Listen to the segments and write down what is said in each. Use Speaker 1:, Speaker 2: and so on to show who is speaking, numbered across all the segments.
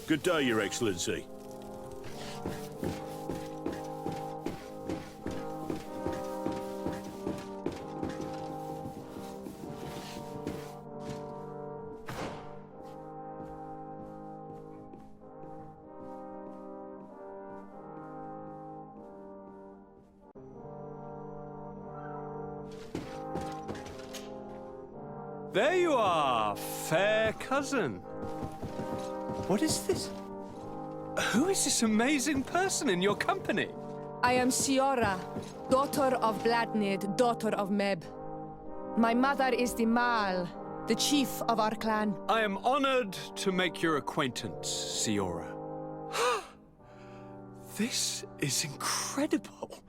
Speaker 1: Good day, Your Excellency.
Speaker 2: There you are, fair cousin. What is this? Who is this amazing person in your company?
Speaker 3: I am Siora, daughter of Bladnid, daughter of Meb. My mother is the Mal, the chief of our clan.
Speaker 2: I am honored to make your acquaintance, Siora. This is incredible.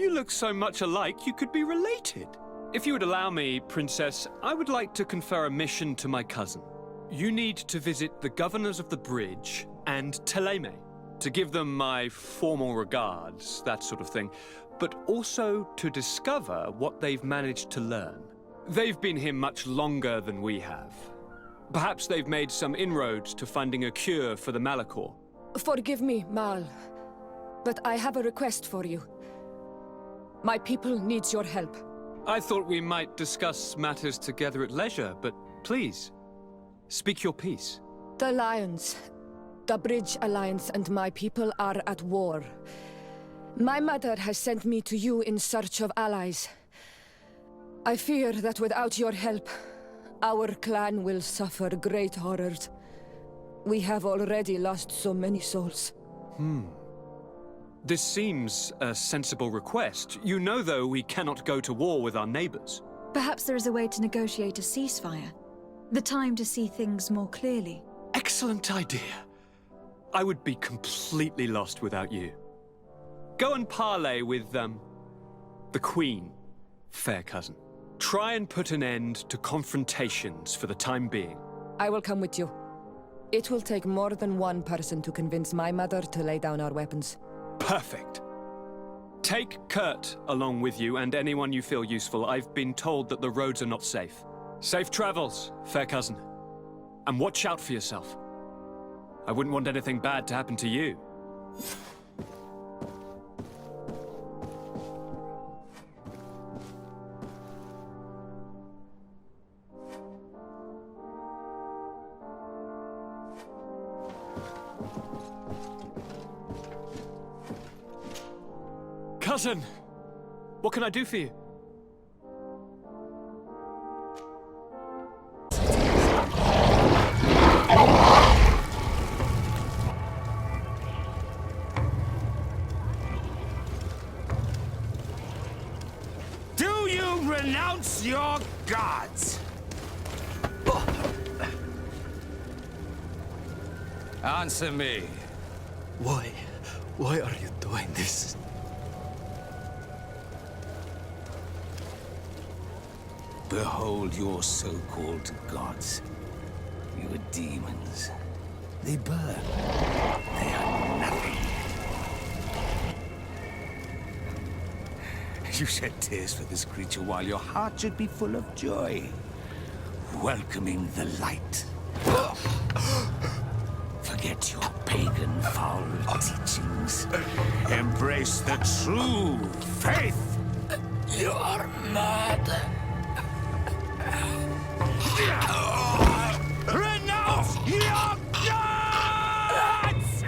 Speaker 2: You look so much alike you could be related. If you would allow me, Princess, I would like to confer a mission to my cousin. You need to visit the governors of the bridge and Teleme to give them my formal regards, that sort of thing, but also to discover what they've managed to learn. They've been here much longer than we have. Perhaps they've made some inroads to finding a cure for the Malachor.
Speaker 3: Forgive me, Mal, but I have a request for you. My people needs your help.
Speaker 2: I thought we might discuss matters together at leisure, but please, speak your piece.
Speaker 3: The Lions, the Bridge Alliance and my people are at war. My mother has sent me to you in search of allies. I fear that without your help, our clan will suffer great horrors. We have already lost so many souls.
Speaker 2: This seems a sensible request. You know, though, we cannot go to war with our neighbors.
Speaker 4: Perhaps there is a way to negotiate a ceasefire. The time to see things more clearly.
Speaker 2: Excellent idea. I would be completely lost without you. Go and parley with, the Queen, fair cousin. Try and put an end to confrontations for the time being.
Speaker 3: I will come with you. It will take more than one person to convince my mother to lay down our weapons.
Speaker 2: Perfect. Take Kurt along with you and anyone you feel useful. I've been told that the roads are not safe. Safe travels, fair cousin. And watch out for yourself. I wouldn't want anything bad to happen to you. Cousin, what can I do for you?
Speaker 5: Do you renounce your gods? Answer me.
Speaker 6: Why? Why are you doing this?
Speaker 5: Behold your so-called gods. Your demons. They burn. They are nothing. You shed tears for this creature while your heart should be full of joy. Welcoming the light. Forget your pagan foul teachings. Embrace the true faith.
Speaker 6: You are mad.
Speaker 5: Renounce your gods!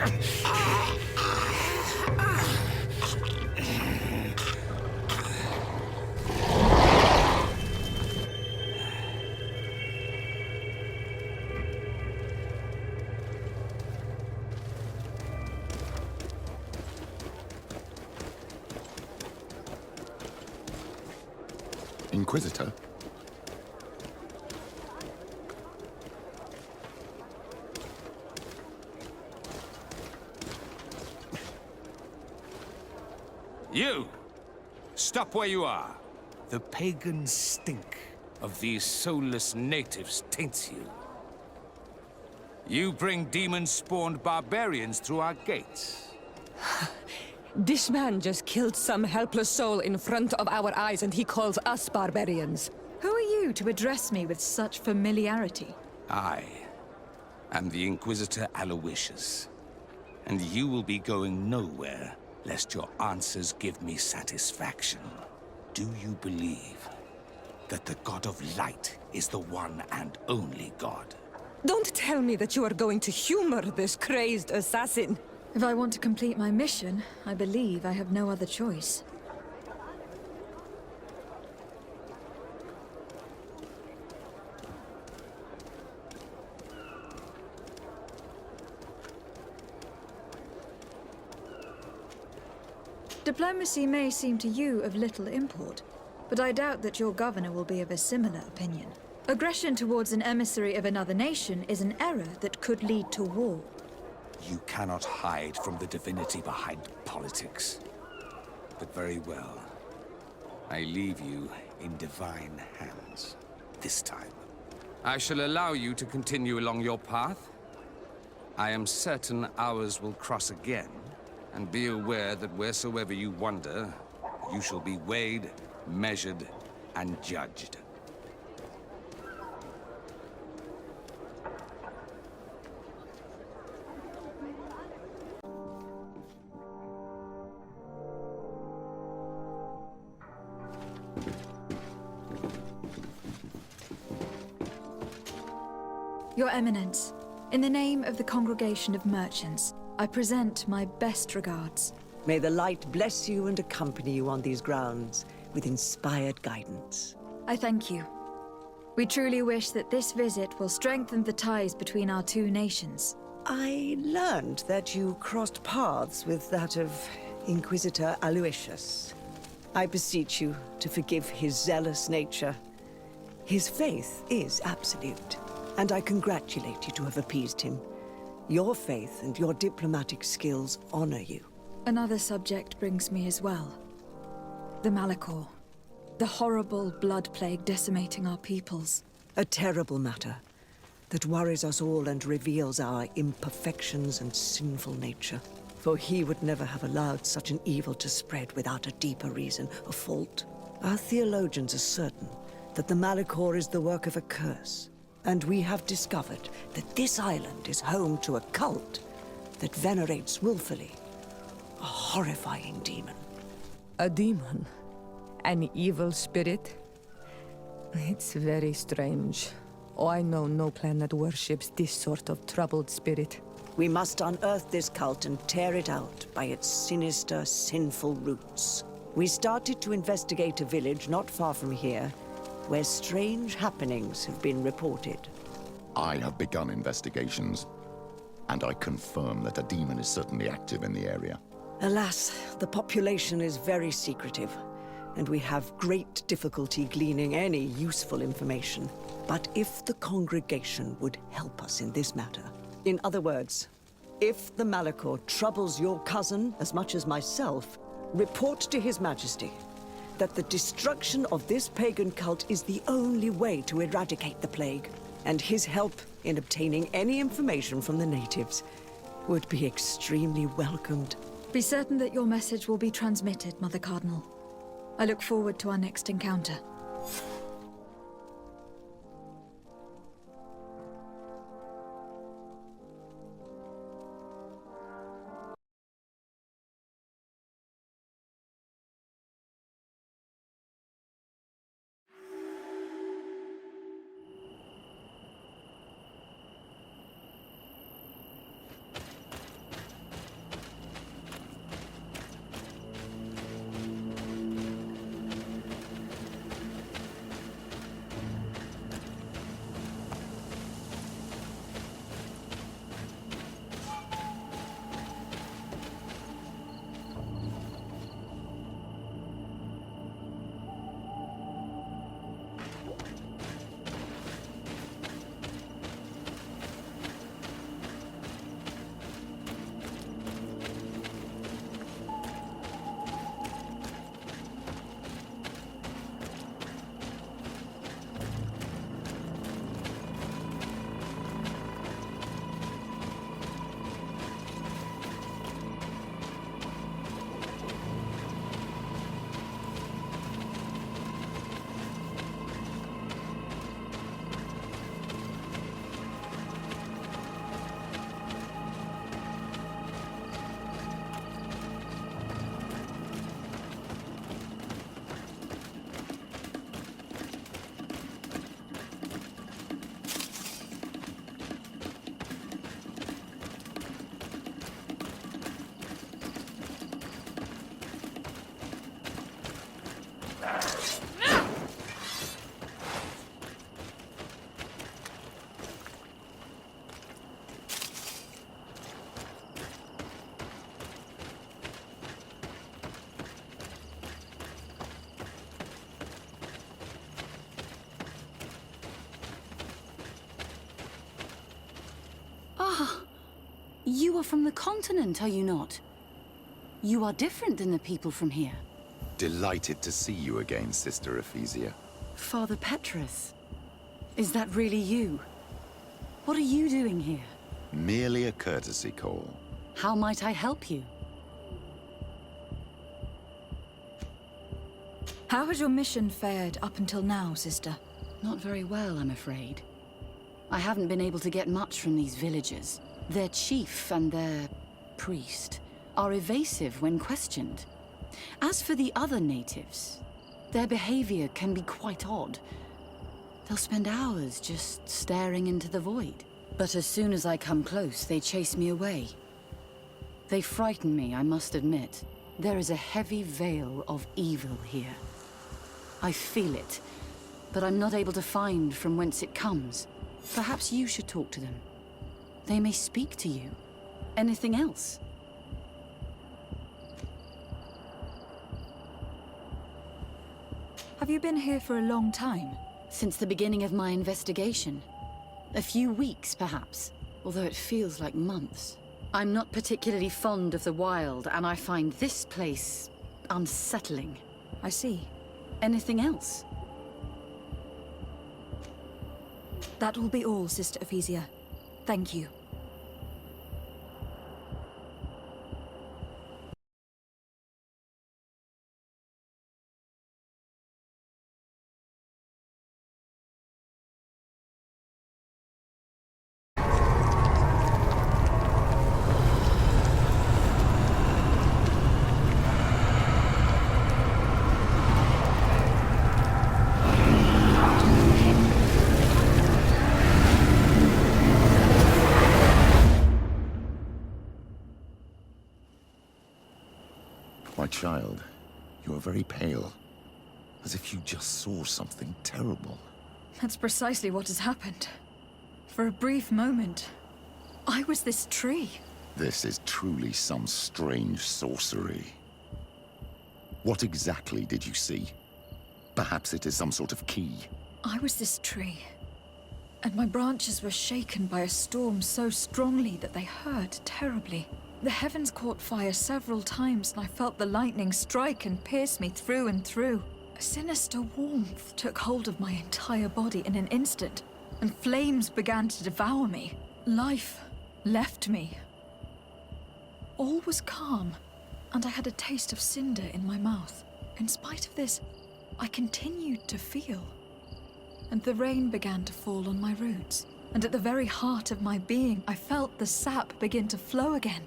Speaker 6: Inquisitor?
Speaker 5: You! Stop where you are. The pagan stink of these soulless natives taints you. You bring demon-spawned barbarians through our gates.
Speaker 3: This man just killed some helpless soul in front of our eyes and he calls us barbarians.
Speaker 4: Who are you to address me with such familiarity?
Speaker 5: I am the Inquisitor Aloysius, and you will be going nowhere lest your answers give me satisfaction. Do you believe that the God of Light is the one and only God?
Speaker 3: Don't tell me that you are going to humor this crazed assassin.
Speaker 4: If I want to complete my mission, I believe I have no other choice. Diplomacy may seem to you of little import, but I doubt that your governor will be of a similar opinion. Aggression towards an emissary of another nation is an error that could lead to war.
Speaker 5: You cannot hide from the divinity behind politics. But very well. I leave you in divine hands. This time. I shall allow you to continue along your path. I am certain ours will cross again. And be aware that wheresoever you wander, you shall be weighed, measured, and judged.
Speaker 4: Your Eminence, in the name of the Congregation of Merchants, I present my best regards.
Speaker 1: May the light bless you and accompany you on these grounds with inspired guidance.
Speaker 4: I thank you. We truly wish that this visit will strengthen the ties between our two nations.
Speaker 1: I learned that you crossed paths with that of Inquisitor Aloysius. I beseech you to forgive his zealous nature. His faith is absolute, and I congratulate you to have appeased him. Your faith and your diplomatic skills honor you.
Speaker 4: Another subject brings me as well. The Malachor. The horrible blood plague decimating our peoples.
Speaker 1: A terrible matter that worries us all and reveals our imperfections and sinful nature. For he would never have allowed such an evil to spread without a deeper reason, a fault. Our theologians are certain that the Malachor is the work of a curse. And we have discovered that this island is home to a cult that venerates willfully a horrifying demon.
Speaker 3: A demon? An evil spirit? It's very strange. Oh, I know no planet worships this sort of troubled spirit.
Speaker 1: We must unearth this cult and tear it out by its sinister, sinful roots. We started to investigate a village not far from here, where strange happenings have been reported.
Speaker 7: I have begun investigations, and I confirm that a demon is certainly active in the area.
Speaker 1: Alas, the population is very secretive, and we have great difficulty gleaning any useful information. But if the congregation would help us in this matter, in other words, if the Malachor troubles your cousin as much as myself, report to His Majesty that the destruction of this pagan cult is the only way to eradicate the plague, and his help in obtaining any information from the natives would be extremely welcomed.
Speaker 4: Be certain that your message will be transmitted, Mother Cardinal. I look forward to our next encounter.
Speaker 8: You are from the continent, are you not? You are different than the people from here.
Speaker 7: Delighted to see you again, Sister Ephesia.
Speaker 8: Father Petrus, is that really you? What are you doing here?
Speaker 7: Merely a courtesy call.
Speaker 8: How might I help you?
Speaker 4: How has your mission fared up until now, sister?
Speaker 8: Not very well, I'm afraid. I haven't been able to get much from these villagers. Their chief and their priest are evasive when questioned. As for the other natives, their behavior can be quite odd. They'll spend hours just staring into the void. But as soon as I come close, they chase me away. They frighten me, I must admit. There is a heavy veil of evil here. I feel it, but I'm not able to find from whence it comes. Perhaps you should talk to them. They may speak to you. Anything else?
Speaker 4: Have you been here for a long time?
Speaker 8: Since the beginning of my investigation. A few weeks, perhaps, although it feels like months. I'm not particularly fond of the wild, and I find this place unsettling.
Speaker 4: I see.
Speaker 8: Anything else?
Speaker 4: That will be all, Sister Ephesia. Thank you.
Speaker 7: My child, you are very pale. As if you just saw something terrible.
Speaker 4: That's precisely what has happened. For a brief moment, I was this tree.
Speaker 7: This is truly some strange sorcery. What exactly did you see? Perhaps it is some sort of key.
Speaker 4: I was this tree, and my branches were shaken by a storm so strongly that they hurt terribly. The heavens caught fire several times, and I felt the lightning strike and pierce me through and through. A sinister warmth took hold of my entire body in an instant, and flames began to devour me. Life left me. All was calm, and I had a taste of cinder in my mouth. In spite of this, I continued to feel. And the rain began to fall on my roots, and at the very heart of my being, I felt the sap begin to flow again.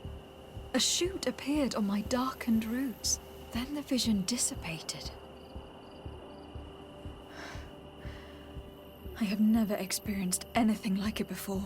Speaker 4: A shoot appeared on my darkened roots. Then the vision dissipated. I have never experienced anything like it before.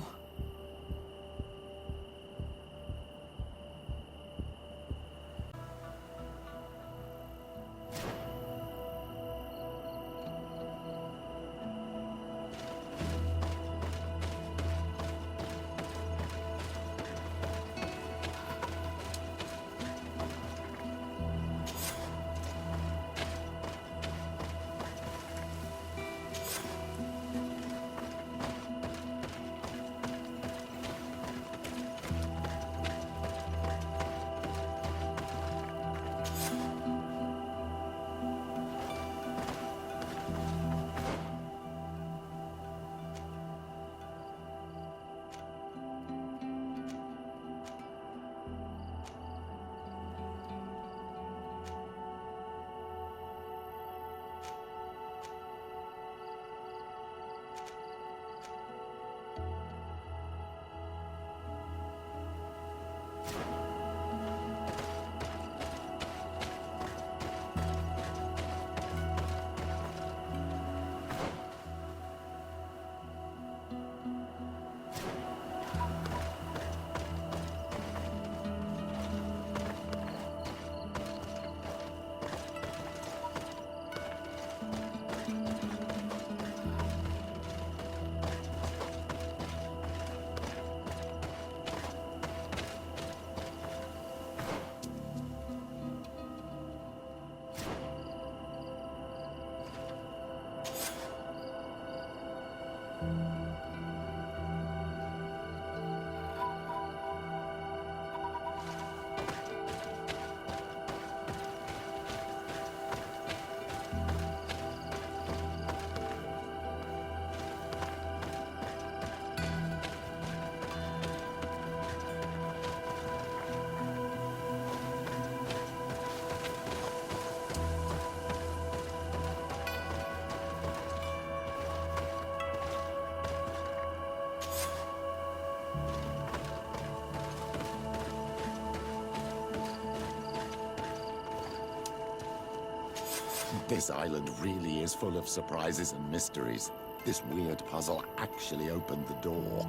Speaker 7: This island really is full of surprises and mysteries. This weird puzzle actually opened the door.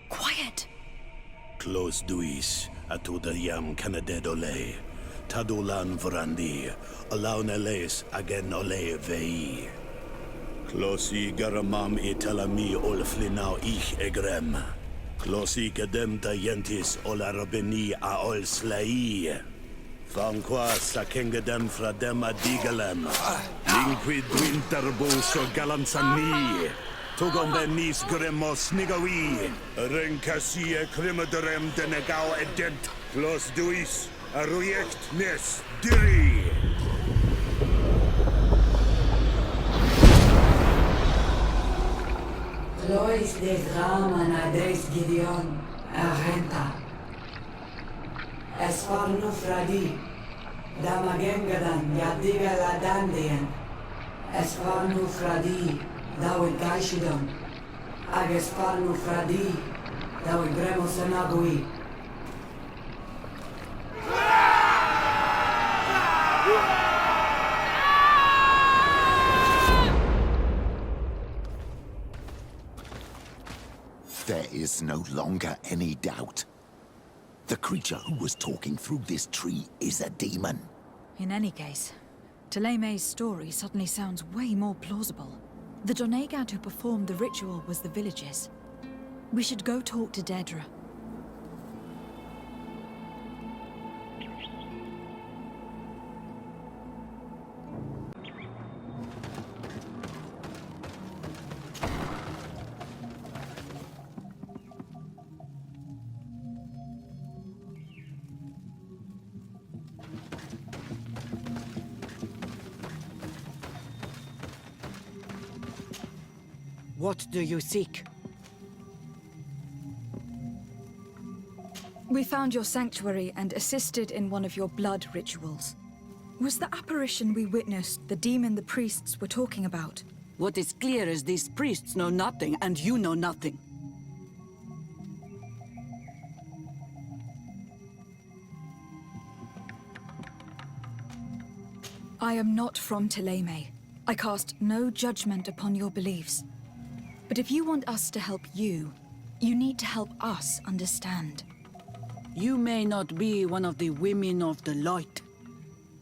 Speaker 4: Quiet!
Speaker 6: Close duis, atuda yam canadedole. Tadulan vrandi, alaun eles agen ole vei. Closi garamam italami olflinau ich egrem. Closi kedem tayentis olarabeni a ol slai. Fanqua sakengedem fradem adigalem. Linquid winterbo so galanzani. Tugom venis gremos nigawi. Renkasie krimaderem denegau edent. Close duis, arujekt nes diri.
Speaker 9: Lois de Grama Nades Gideon, Arenta. Esparnu Fradi, Damagengadan, Yadiga Ladandian. Esparnu Fradi, Dawid Gaishidon. Agesparnu Fradi, Dawid Gremosanagui.
Speaker 7: There is no longer any doubt. The creature who was talking through this tree is a demon.
Speaker 4: In any case, Teleme's story suddenly sounds way more plausible. The Donegad who performed the ritual was the villagers. We should go talk to Dedra.
Speaker 1: What do you seek?
Speaker 4: We found your sanctuary and assisted in one of your blood rituals. Was the apparition we witnessed the demon the priests were talking about?
Speaker 1: What is clear is these priests know nothing, and you know nothing.
Speaker 4: I am not from Teleme. I cast no judgment upon your beliefs. But if you want us to help you, you need to help us understand.
Speaker 1: You may not be one of the women of the light,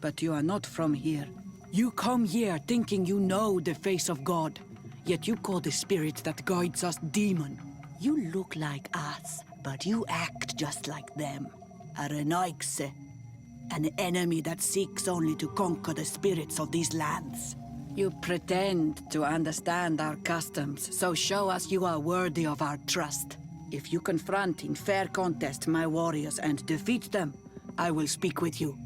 Speaker 1: but you are not from here. You come here thinking you know the face of God, yet you call the spirit that guides us demon. You look like us, but you act just like them. A Renaigse, an enemy that seeks only to conquer the spirits of these lands. You pretend to understand our customs, so show us you are worthy of our trust. If you confront in fair contest my warriors and defeat them, I will speak with you.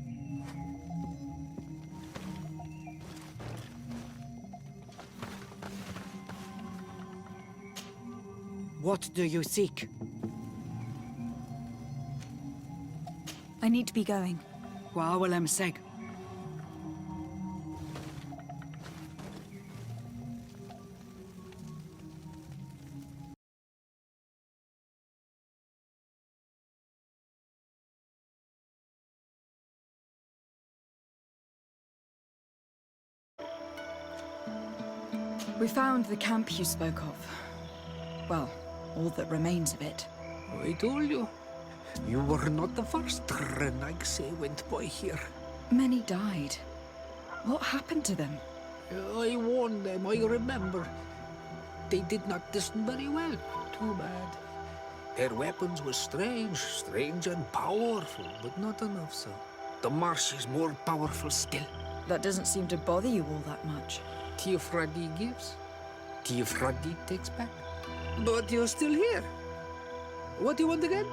Speaker 1: What do you seek?
Speaker 4: I need to be going.
Speaker 1: Wa'awalem seg.
Speaker 4: We found the camp you spoke of. Well, all that remains of it.
Speaker 10: I told you. You were not the first Renaigse went by here.
Speaker 4: Many died. What happened to them?
Speaker 10: I warned them, I remember. They did not listen very well. Too bad. Their weapons were strange and powerful, but not enough so. The marsh is more powerful still.
Speaker 4: That doesn't seem to bother you all that much.
Speaker 10: Tiafradi gives, Tiafradi takes back. But you're still here. What do you want again?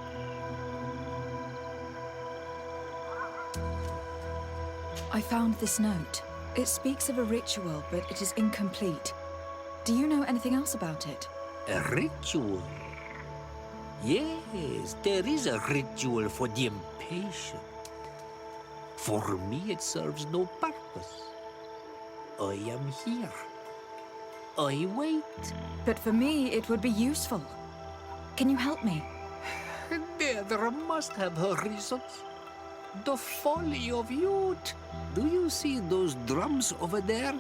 Speaker 4: I found this note. It speaks of a ritual, but it is incomplete. Do you know anything else about it?
Speaker 10: A ritual? Yes, there is a ritual for the impatient. For me, it serves no purpose. I am here. I wait.
Speaker 4: But for me, it would be useful. Can you help me?
Speaker 10: There must have her reasons. The folly of youth. Do you see those drums over there?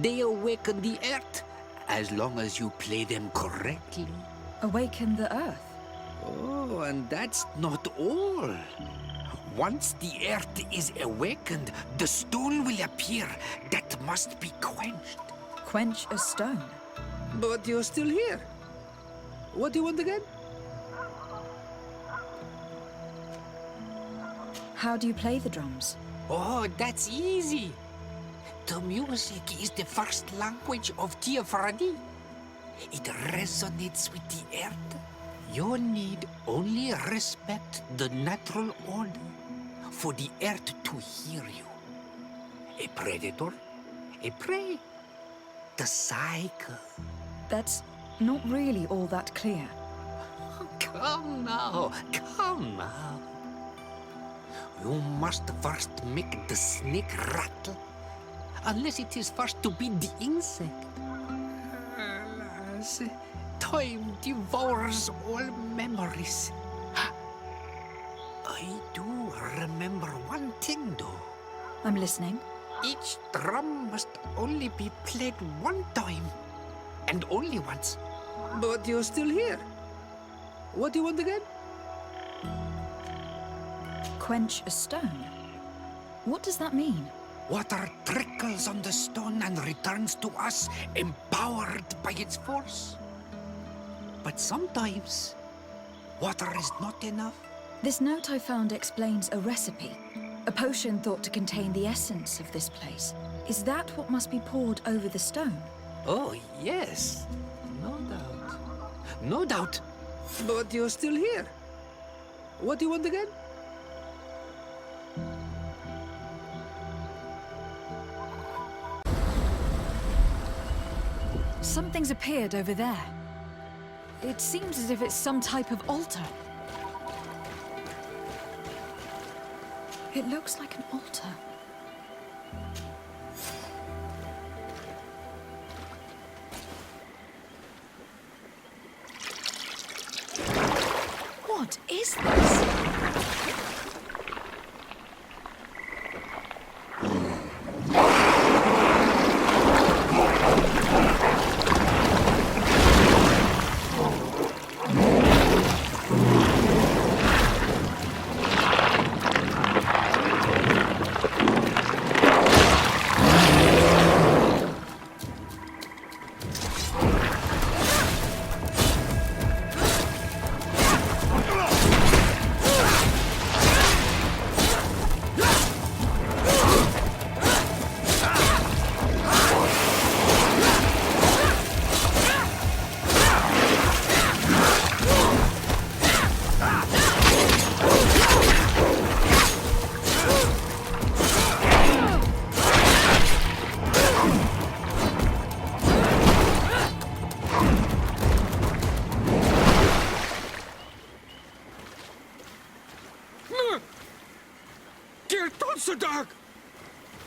Speaker 10: They awaken the earth, as long as you play them correctly.
Speaker 4: Awaken the earth?
Speaker 10: Oh, and that's not all. Once the earth is awakened, the stone will appear that must be quenched.
Speaker 4: Quench a stone?
Speaker 10: But you're still here. What do you want again?
Speaker 4: How do you play the drums?
Speaker 10: Oh, that's easy. The music is the first language of Tiafradi. It resonates with the earth. You need only respect the natural order for the earth to hear you. A predator, a prey. The cycle.
Speaker 4: That's not really all that clear.
Speaker 10: Come now, come now. You must first make the snake rattle, unless it is first to beat the insect. Alas, time devours all memories. I do remember one thing, though.
Speaker 4: I'm listening.
Speaker 10: Each drum must only be played one time, and only once. But you're still here. What do you want again?
Speaker 4: Quench a stone? What does that mean?
Speaker 10: Water trickles on the stone and returns to us, empowered by its force. But sometimes, water is not enough.
Speaker 4: This note I found explains a recipe. A potion thought to contain the essence of this place. Is that what must be poured over the stone?
Speaker 10: Oh, yes. No doubt. No doubt. But you're still here. What do you want again?
Speaker 4: Something's appeared over there. It seems as if it's some type of altar. It looks like an altar. What is this?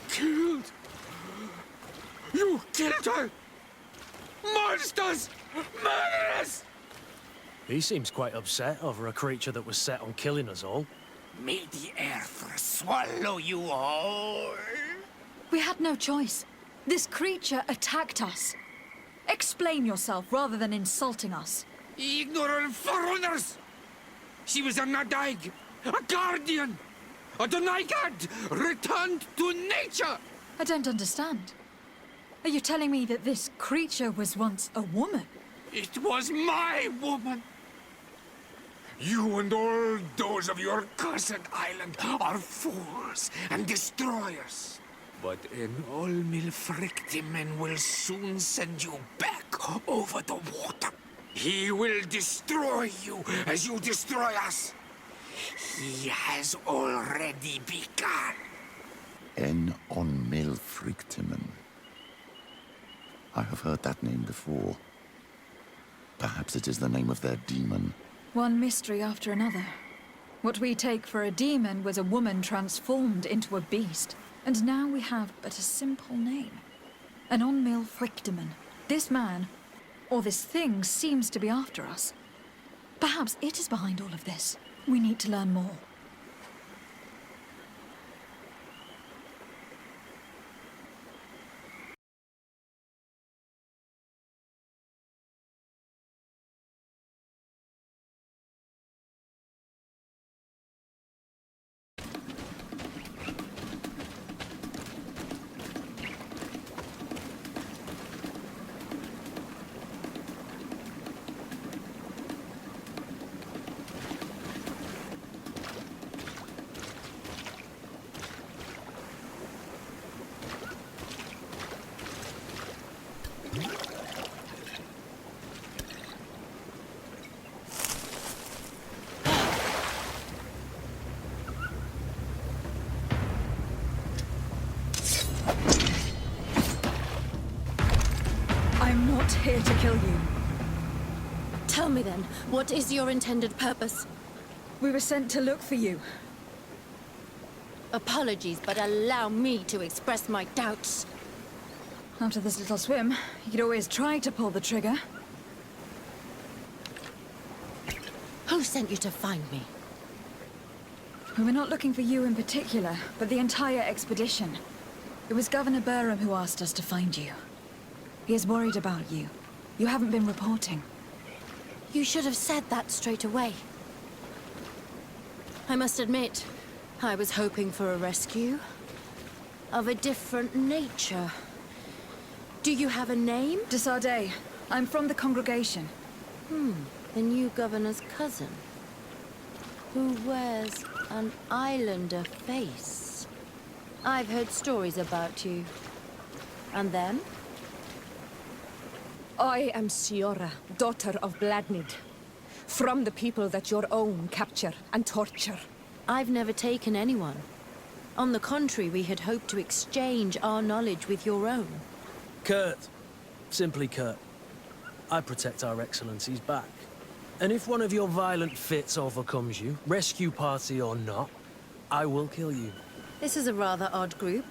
Speaker 5: Killed! You killed her! Monsters! Murderers!
Speaker 6: He seems quite upset over a creature that was set on killing us all.
Speaker 10: May the earth swallow you all.
Speaker 4: We had no choice. This creature attacked us. Explain yourself rather than insulting us.
Speaker 5: Ignorant foreigners! She was a Nadaig, a guardian, a Donaigad, returned to nature!
Speaker 4: I don't understand. Are you telling me that this creature was once a woman?
Speaker 5: It was my woman! You and all those of your cursed island are fools and destroyers. But an Olmilfrictimen will soon send you back over the water. He will destroy you as you destroy us. He has already begun.
Speaker 7: En Onmilfrictimen. I have heard that name before. Perhaps it is the name of their demon.
Speaker 4: One mystery after another. What we take for a demon was a woman transformed into a beast. And now we have but a simple name. An on-mill fragment. This man, or this thing, seems to be after us. Perhaps it is behind all of this. We need to learn more. I'm not here to kill you.
Speaker 11: Tell me then, what is your intended purpose?
Speaker 4: We were sent to look for you.
Speaker 11: Apologies, but allow me to express my doubts.
Speaker 4: After this little swim, you could always try to pull the trigger.
Speaker 11: Who sent you to find me?
Speaker 4: We were not looking for you in particular, but the entire expedition. It was Governor Burham who asked us to find you. He is worried about you. You haven't been reporting.
Speaker 11: You should have said that straight away. I must admit, I was hoping for a rescue. Of a different nature. Do you have a name?
Speaker 4: Desardet. I'm from the congregation.
Speaker 11: The new governor's cousin. Who wears an islander face. I've heard stories about you. And then?
Speaker 3: I am Siora, daughter of Bladnid. From the people that your own capture and torture.
Speaker 11: I've never taken anyone. On the contrary, we had hoped to exchange our knowledge with your own.
Speaker 6: Kurt. Simply Kurt. I protect our excellencies back. And if one of your violent fits overcomes you, rescue party or not, I will kill you.
Speaker 11: This is a rather odd group.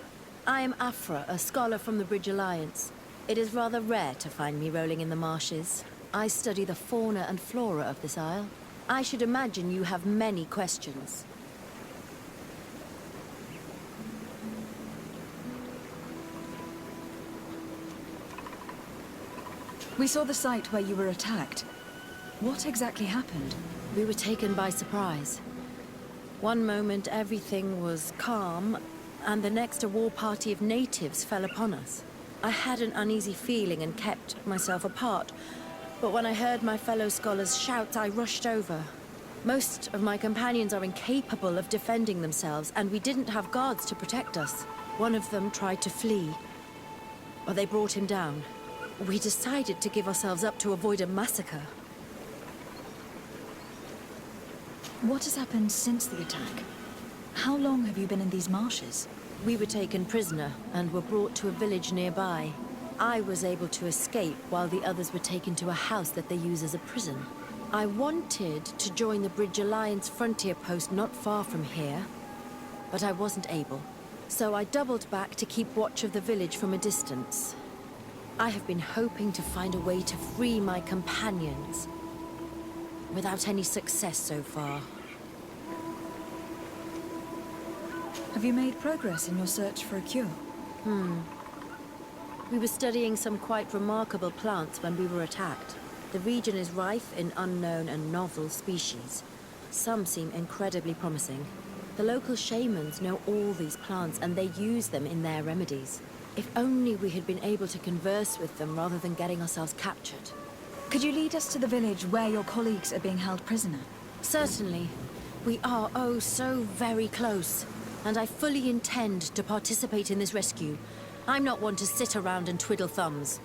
Speaker 11: I am Afra, a scholar from the Bridge Alliance. It is rather rare to find me rolling in the marshes. I study the fauna and flora of this isle. I should imagine you have many questions.
Speaker 4: We saw the site where you were attacked. What exactly happened?
Speaker 11: We were taken by surprise. One moment everything was calm, and the next a war party of natives fell upon us. I had an uneasy feeling and kept myself apart, but when I heard my fellow scholars' shouts, I rushed over. Most of my companions are incapable of defending themselves, and we didn't have guards to protect us. One of them tried to flee, but they brought him down. We decided to give ourselves up to avoid a massacre.
Speaker 4: What has happened since the attack? How long have you been in these marshes?
Speaker 11: We were taken prisoner and were brought to a village nearby. I was able to escape while the others were taken to a house that they use as a prison. I wanted to join the Bridge Alliance frontier post not far from here, but I wasn't able. So I doubled back to keep watch of the village from a distance. I have been hoping to find a way to free my companions, without any success so far.
Speaker 4: Have you made progress in your search for a cure?
Speaker 11: We were studying some quite remarkable plants when we were attacked. The region is rife in unknown and novel species. Some seem incredibly promising. The local shamans know all these plants and they use them in their remedies. If only we had been able to converse with them rather than getting ourselves captured.
Speaker 4: Could you lead us to the village where your colleagues are being held prisoner?
Speaker 11: Certainly. We are oh so very close. And I fully intend to participate in this rescue. I'm not one to sit around and twiddle thumbs.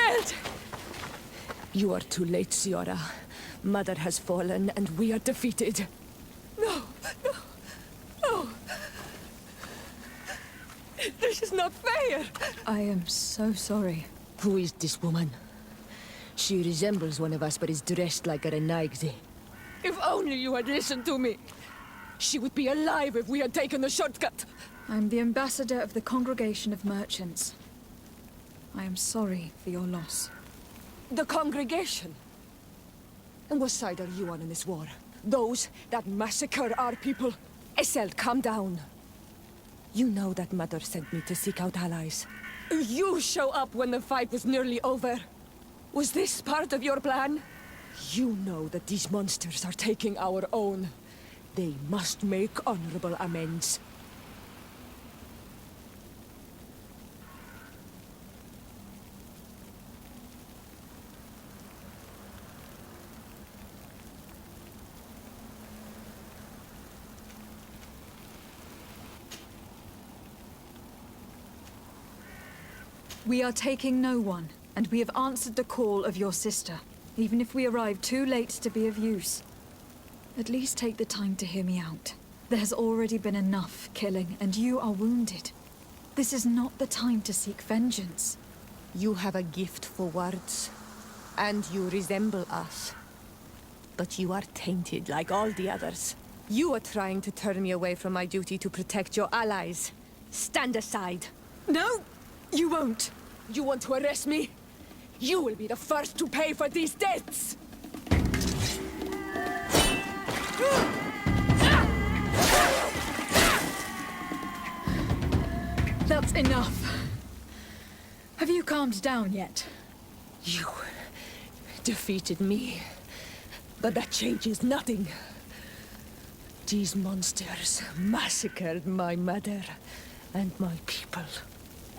Speaker 3: Iselt! You are too late, Siora. Mother has fallen, and we are defeated. No, no, no! This is not fair!
Speaker 4: I am so sorry.
Speaker 3: Who is this woman? She resembles one of us, but is dressed like a Renaigze. If only you had listened to me! She would be alive if we had taken the shortcut!
Speaker 4: I'm the ambassador of the Congregation of Merchants. I am sorry for your loss.
Speaker 3: The congregation? And what side are you on in this war? Those that massacre our people? Iselt, calm down. You know that Mother sent me to seek out allies. You show up when the fight was nearly over. Was this part of your plan? You know that these monsters are taking our own. They must make honorable amends.
Speaker 4: We are taking no one, and we have answered the call of your sister, even if we arrive too late to be of use. At least take the time to hear me out. There has already been enough killing, and you are wounded. This is not the time to seek vengeance.
Speaker 3: You have a gift for words, and you resemble us. But you are tainted like all the others. You are trying to turn me away from my duty to protect your allies. Stand aside.
Speaker 4: No, you won't.
Speaker 3: You want to arrest me? You will be the first to pay for these debts!
Speaker 4: That's enough. Have you calmed down yet?
Speaker 3: You defeated me, but that changes nothing. These monsters massacred my mother and my people.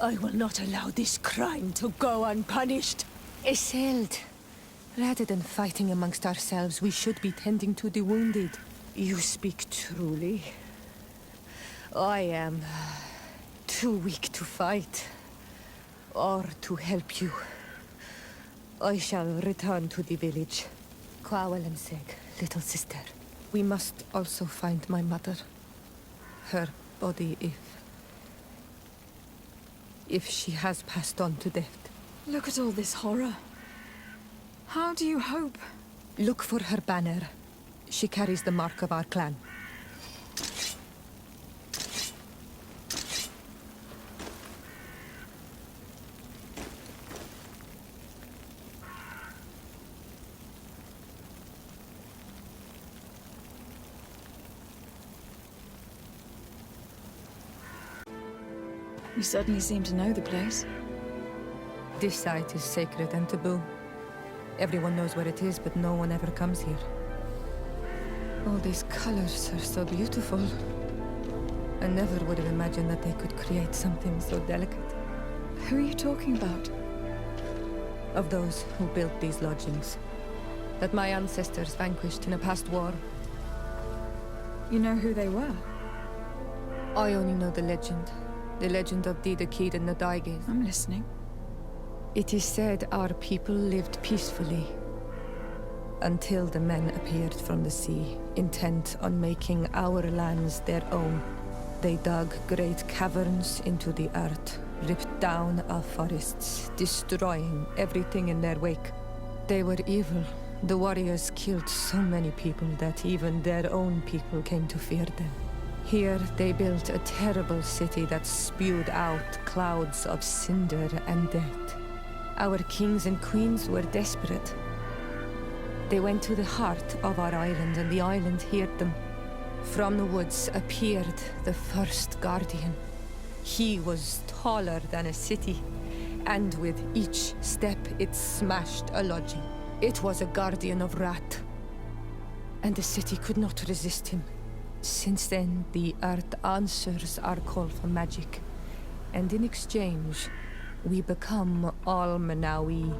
Speaker 3: I will not allow this crime to go unpunished. Iselt, rather than fighting amongst ourselves, we should be tending to the wounded. You speak truly. I am too weak to fight, or to help you. I shall return to the village. Kwawalanseg, little sister. We must also find my mother. Her body, if she has passed on to death.
Speaker 4: Look at all this horror. How do you hope?
Speaker 3: Look for her banner. She carries the mark of our clan.
Speaker 4: You certainly seem to know the place.
Speaker 3: This site is sacred and taboo. Everyone knows where it is, but no one ever comes here. All these colors are so beautiful. I never would have imagined that they could create something so delicate.
Speaker 4: Who are you talking about?
Speaker 3: Of those who built these lodgings. That my ancestors vanquished in a past war.
Speaker 4: You know who they were?
Speaker 3: I only know the legend. The legend of Didakid and the Daiges.
Speaker 4: I'm listening.
Speaker 3: It is said our people lived peacefully. Until the men appeared from the sea, intent on making our lands their own. They dug great caverns into the earth, ripped down our forests, destroying everything in their wake. They were evil. The warriors killed so many people that even their own people came to fear them. Here, they built a terrible city that spewed out clouds of cinder and death. Our kings and queens were desperate. They went to the heart of our island, and the island heard them. From the woods appeared the first guardian. He was taller than a city, and with each step it smashed a lodging. It was a guardian of Rat, and the city could not resist him. Since then, the earth answers our call for magic, and in exchange, we become all Manawi,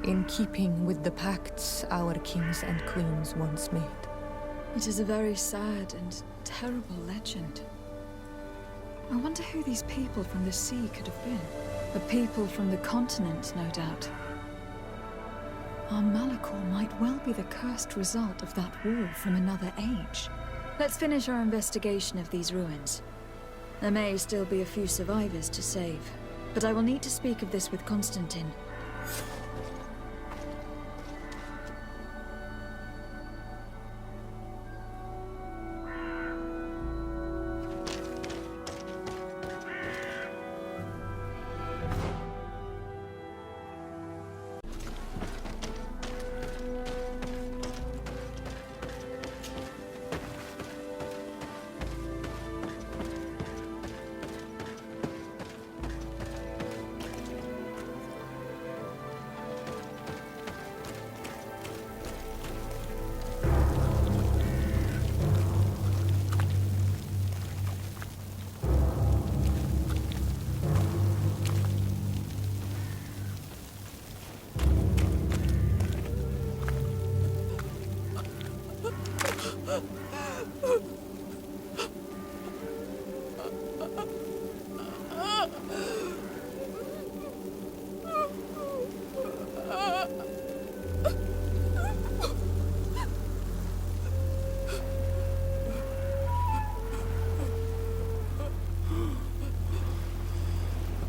Speaker 3: in keeping with the pacts our kings and queens once made.
Speaker 4: It is a very sad and terrible legend. I wonder who these people from the sea could have been. A people from the continent, no doubt. Our Malachor might well be the cursed result of that war from another age. Let's finish our investigation of these ruins. There may still be a few survivors to save, but I will need to speak of this with Constantine.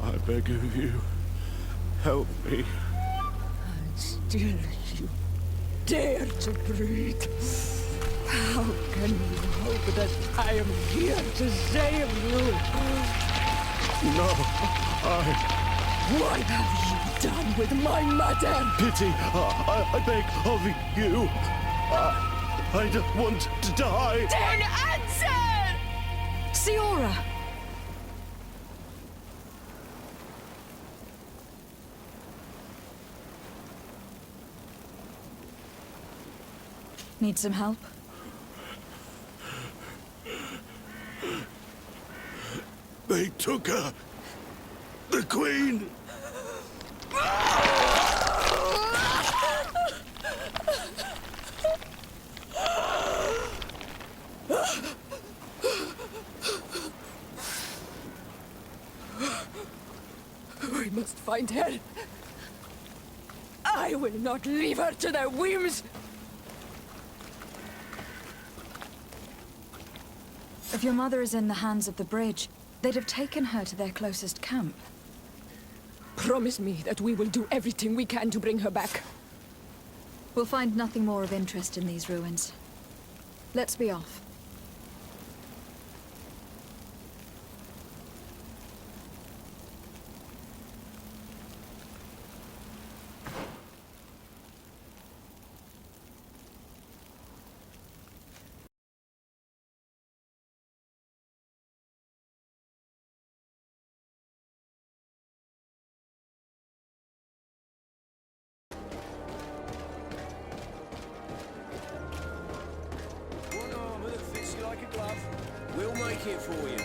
Speaker 7: I beg of you, help me.
Speaker 1: And still you dare to breathe. How can you hope that I am here to save you?
Speaker 7: No,
Speaker 1: What have you done with my mother?
Speaker 7: pity, I beg of you. I don't want to die.
Speaker 1: Then answer!
Speaker 4: Siora! Need some help?
Speaker 7: They took her. The Queen.
Speaker 3: We must find her. I will not leave her to their whims.
Speaker 4: If your mother is in the hands of the bridge, they'd have taken her to their closest camp.
Speaker 3: Promise me that we will do everything we can to bring her back.
Speaker 4: We'll find nothing more of interest in these ruins. Let's be off.
Speaker 12: We'll make it for you.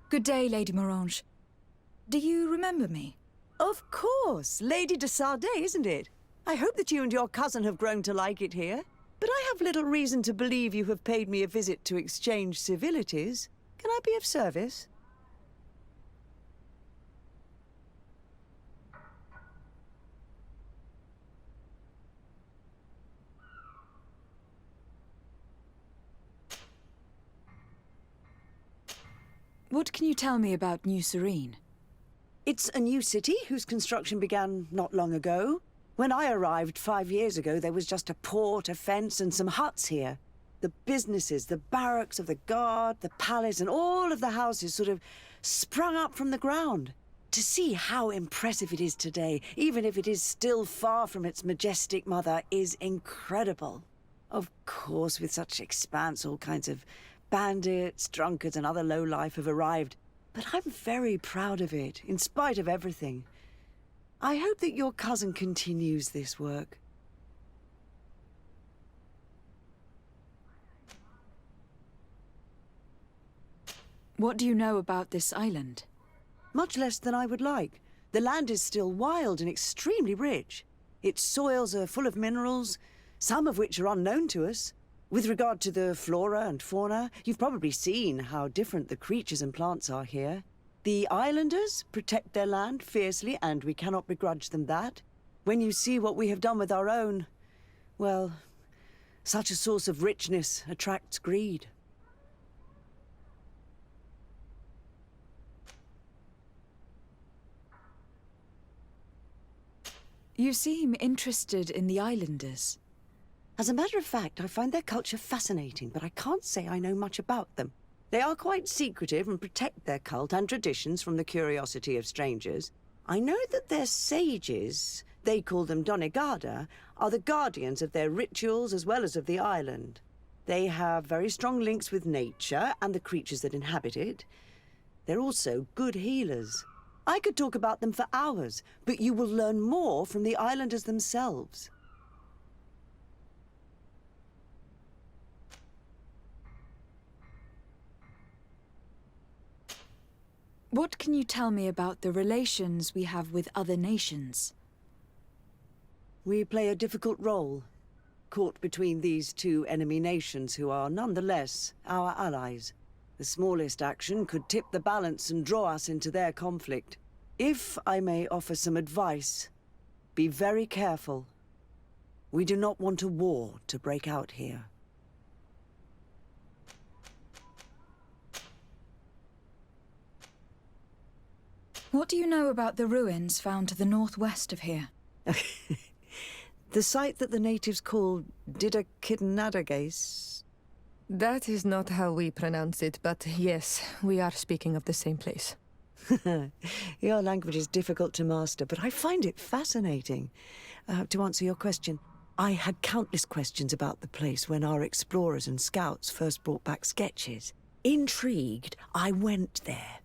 Speaker 12: Good day, Lady Morange. Do you remember me?
Speaker 1: Of course, Lady de Sardet, isn't it? I hope that you and your cousin have grown to like it here. But I have little reason to believe you have paid me a visit to exchange civilities. Can I be of service?
Speaker 12: What can you tell me about New Serene?
Speaker 1: It's a new city whose construction began not long ago. When I arrived 5 years ago, there was just a port, a fence, and some huts here. The businesses, the barracks of the guard, the palace, and all of the houses sort of sprung up from the ground. To see how impressive it is today, even if it is still far from its majestic mother, is incredible. Of course, with such expanse, all kinds of bandits, drunkards, and other lowlife have arrived. But I'm very proud of it, in spite of everything. I hope that your cousin continues this work.
Speaker 12: What do you know about this island?
Speaker 1: Much less than I would like. The land is still wild and extremely rich. Its soils are full of minerals, some of which are unknown to us. With regard to the flora and fauna, you've probably seen how different the creatures and plants are here. The islanders protect their land fiercely, and we cannot begrudge them that. When you see what we have done with our own, well, such a source of richness attracts greed.
Speaker 12: You seem interested in the islanders.
Speaker 1: As a matter of fact, I find their culture fascinating, but I can't say I know much about them. They are quite secretive and protect their cult and traditions from the curiosity of strangers. I know that their sages, they call them Donegada, are the guardians of their rituals as well as of the island. They have very strong links with nature and the creatures that inhabit it. They're also good healers. I could talk about them for hours, but you will learn more from the islanders themselves.
Speaker 12: What can you tell me about the relations we have with other nations?
Speaker 1: We play a difficult role, caught between these two enemy nations who are nonetheless our allies. The smallest action could tip the balance and draw us into their conflict. If I may offer some advice, be very careful. We do not want a war to break out here.
Speaker 12: What do you know about the ruins found to the northwest of here?
Speaker 1: The site that the natives call Didakidnadagase.
Speaker 3: That is not how we pronounce it, but yes, we are speaking of the same place.
Speaker 1: Your language is difficult to master, but I find it fascinating. To answer your question, I had countless questions about the place when our explorers and scouts first brought back sketches. Intrigued, I went there.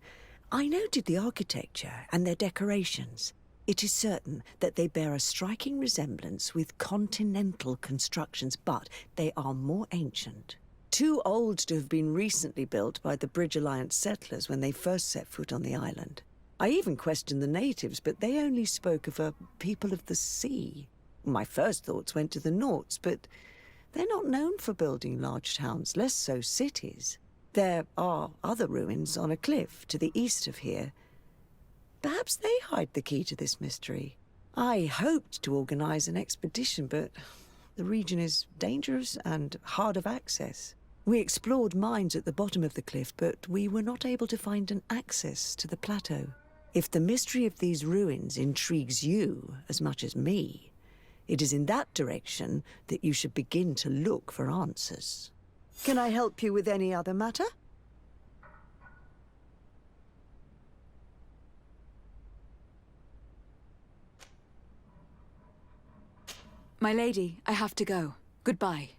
Speaker 1: I noted the architecture and their decorations. It is certain that they bear a striking resemblance with continental constructions, but they are more ancient. Too old to have been recently built by the Bridge Alliance settlers when they first set foot on the island. I even questioned the natives, but they only spoke of a people of the sea. My first thoughts went to the Nauts, but they're not known for building large towns, less so cities. There are other ruins on a cliff to the east of here. Perhaps they hide the key to this mystery. I hoped to organize an expedition, but the region is dangerous and hard of access. We explored mines at the bottom of the cliff, but we were not able to find an access to the plateau. If the mystery of these ruins intrigues you as much as me, it is in that direction that you should begin to look for answers. Can I help you with any other matter?
Speaker 12: My lady, I have to go. Goodbye.